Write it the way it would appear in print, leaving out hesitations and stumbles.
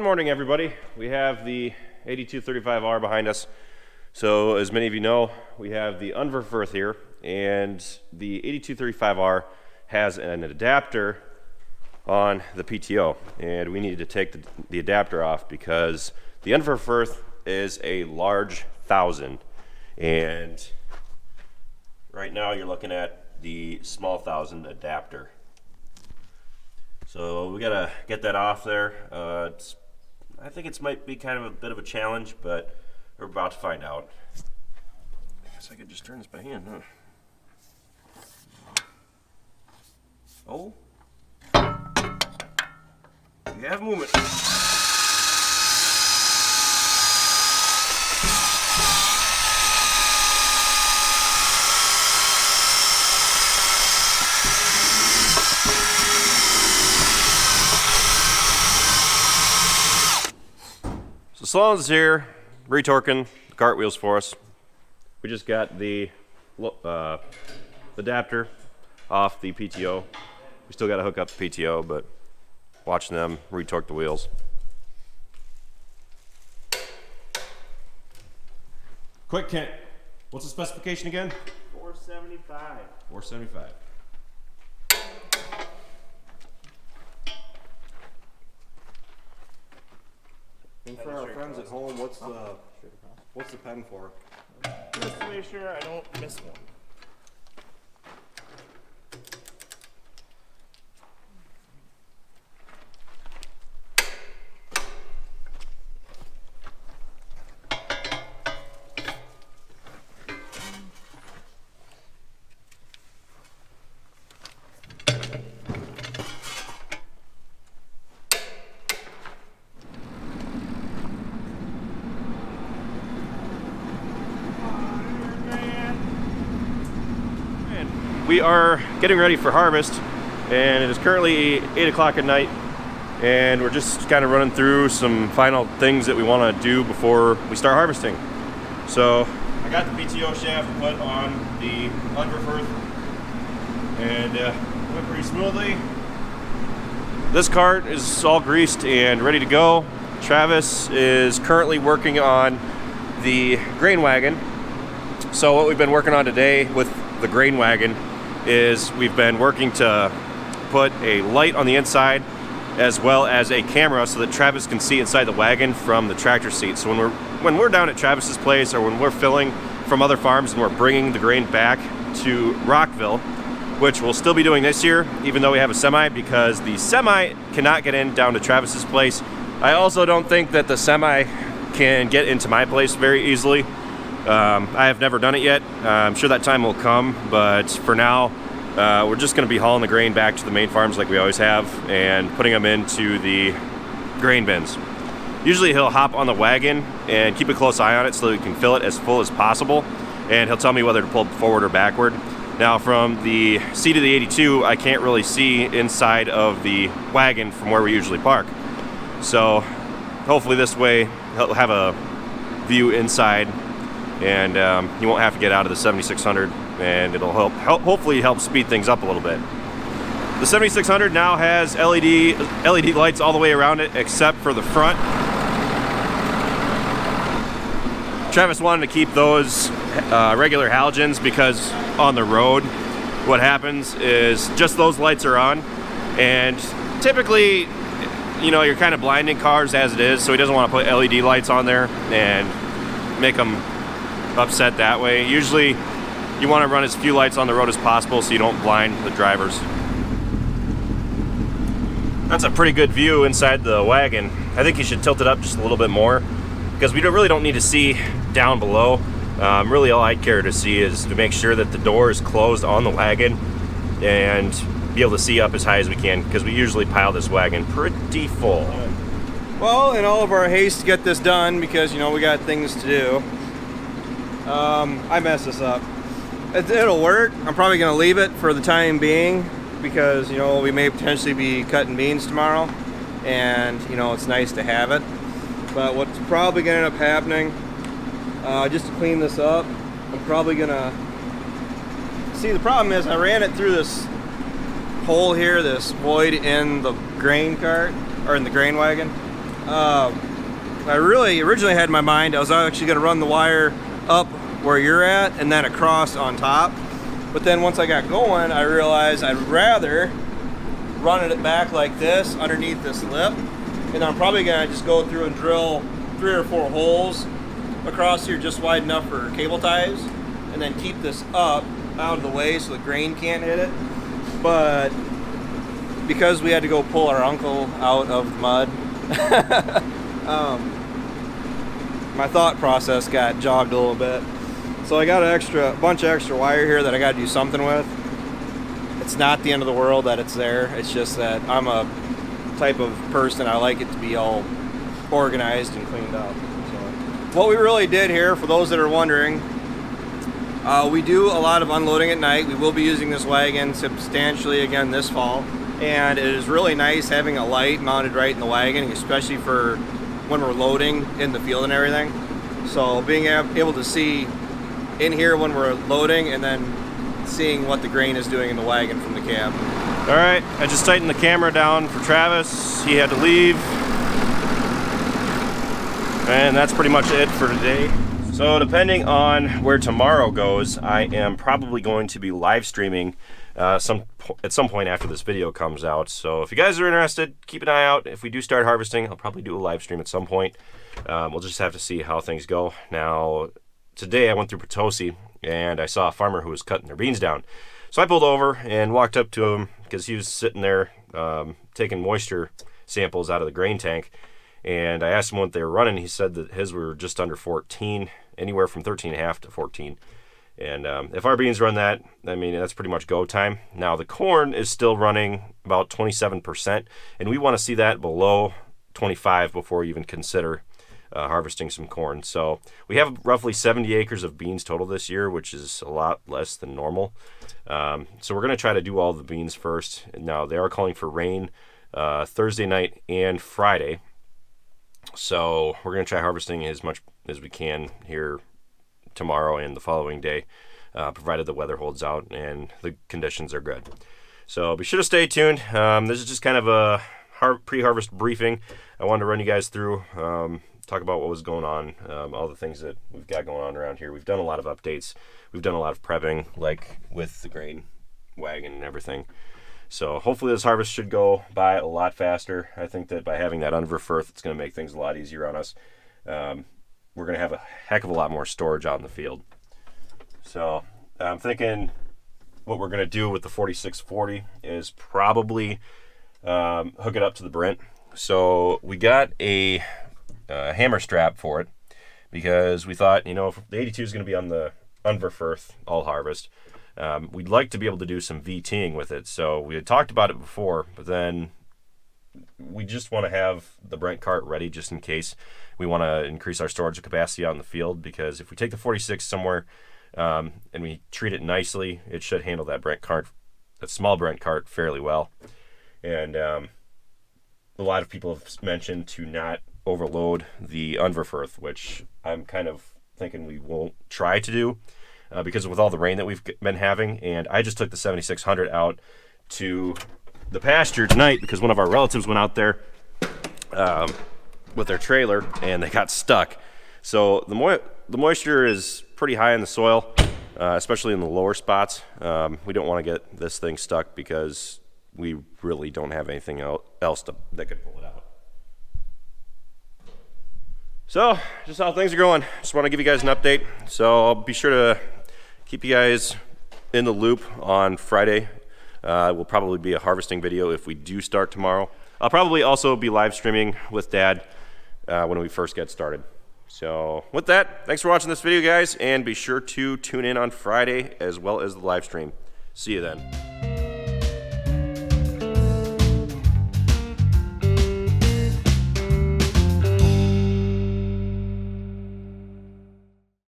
morning, everybody. We have the 8235R behind us. So as many of you know, we have the Unverfirth here, and the 8235R has an adapter on the PTO, and we needed to take the adapter off because the Unverfirth is a large 1000, and right now you're looking at the small 1000 adapter. So we gotta get that off there. I think it might be kind of a bit of a challenge, but we're about to find out. I guess I could just turn this by hand, huh? Oh, we have movement. So Sloan's here, retorquing the cart wheels for us. We just got the adapter off the PTO. We still got to hook up the PTO, but watching them retorque the wheels. Quick, Kent, what's the specification again? 475. 475. And for our friends at home, what's the pen for? Just to make sure I don't miss one. We are getting ready for harvest, and it is currently 8 o'clock at night, and we're just kind of running through some final things that we want to do before we start harvesting. So I got the PTO shaft put on the Unverfirth, and went pretty smoothly. This cart is all greased and ready to go. Travis is currently working on the grain wagon. So what we've been working on today with the grain wagon is we've been working to put a light on the inside as well as a camera so that Travis can see inside the wagon from the tractor seat. So when we're down at Travis's place, or when we're filling from other farms and we're bringing the grain back to Rockville, which we'll still be doing this year, even though we have a semi, because the semi cannot get in down to Travis's place. I also don't think that the semi can get into my place very easily. I have never done it yet. I'm sure that time will come, but for now, we're just going to be hauling the grain back to the main farms like we always have and putting them into the grain bins. Usually he'll hop on the wagon and keep a close eye on it so that we can fill it as full as possible, and he'll tell me whether to pull forward or backward. Now from the seat of the 82, I can't really see inside of the wagon from where we usually park. So hopefully this way he'll have a view inside, and you won't have to get out of the 7600, and it'll hopefully help speed things up a little bit. The 7600 now has LED lights all the way around it except for the front. Travis wanted to keep those regular halogens because on the road what happens is just those lights are on, and typically, you know, you're kind of blinding cars as it is, so he doesn't want to put LED lights on there and make them upset that way. Usually you want to run as few lights on the road as possible so you don't blind the drivers. That's a pretty good view inside the wagon. I think you should tilt it up just a little bit more because we really don't need to see down below. Really all I care to see is to make sure that the door is closed on the wagon and be able to see up as high as we can, because we usually pile this wagon pretty full. Well, in all of our haste to get this done, because, you know, we got things to do, I messed this up. It'll work. I'm probably going to leave it for the time being because, you know, we may potentially be cutting beans tomorrow, and, you know, it's nice to have it. But what's probably going to end up happening, just to clean this up, I'm probably going to... See, the problem is I ran it through this hole here, this void in the grain cart, or in the grain wagon, I really originally had in my mind I was actually going to run the wire up where you're at and then across on top. But then once I got going, I realized I'd rather run it back like this underneath this lip. And I'm probably going to just go through and drill 3 or 4 holes across here just wide enough for cable ties. And then keep this up out of the way so the grain can't hit it. But because we had to go pull our uncle out of the mud, my thought process got jogged a little bit. So I got a bunch of extra wire here that I got to do something with. It's not the end of the world that it's there. It's just that I'm a type of person, I like it to be all organized and cleaned up. So what we really did here, for those that are wondering, we do a lot of unloading at night. We will be using this wagon substantially again this fall. And it is really nice having a light mounted right in the wagon, especially for when we're loading in the field and everything. So being able to see in here when we're loading and then seeing what the grain is doing in the wagon from the cab. All right, I just tightened the camera down for Travis. He had to leave. And that's pretty much it for today. So depending on where tomorrow goes, I am probably going to be live streaming at some point after this video comes out. So if you guys are interested, keep an eye out. If we do start harvesting, I'll probably do a live stream at some point. We'll just have to see how things go. Now, today I went through Potosi and I saw a farmer who was cutting their beans down. So I pulled over and walked up to him because he was sitting there taking moisture samples out of the grain tank. And I asked him what they were running. He said that his were just under 14, anywhere from 13.5 to 14. And if our beans run that, I mean, that's pretty much go time. Now, the corn is still running about 27%, and we want to see that below 25 before we even consider harvesting some corn. So we have roughly 70 acres of beans total this year, which is a lot less than normal. So we're going to try to do all the beans first. Now, they are calling for rain Thursday night and Friday. So we're going to try harvesting as much as we can here tomorrow and the following day, provided the weather holds out and the conditions are good. So be sure to stay tuned. This is just kind of a pre-harvest briefing. I wanted to run you guys through, talk about what was going on, all the things that we've got going on around here. We've done a lot of updates. We've done a lot of prepping, like with the grain wagon and everything. So hopefully this harvest should go by a lot faster. I think that by having that underfirth, it's going to make things a lot easier on us. We're going to have a heck of a lot more storage out in the field. So I'm thinking what we're going to do with the 4640 is probably hook it up to the Brent. So we got a hammer strap for it because we thought, you know, if the 82 is going to be on the underfirth all harvest, we'd like to be able to do some VTing with it. So we had talked about it before, but then we just want to have the Brent cart ready just in case we want to increase our storage capacity out in the field, because if we take the 46 somewhere and we treat it nicely, it should handle that small Brent cart fairly well. And a lot of people have mentioned to not overload the underfirth, which I'm kind of thinking we won't try to do because with all the rain that we've been having. And I just took the 7600 out to the pasture tonight because one of our relatives went out there with their trailer and they got stuck. So the moisture is pretty high in the soil, especially in the lower spots. We don't want to get this thing stuck because we really don't have anything else that could pull it out. So just how things are going. Just want to give you guys an update. So I'll be sure to keep you guys in the loop on Friday. Will probably be a harvesting video if we do start tomorrow. I'll probably also be live streaming with Dad when we first get started. So with that, thanks for watching this video, guys, and be sure to tune in on Friday as well as the live stream. See you then.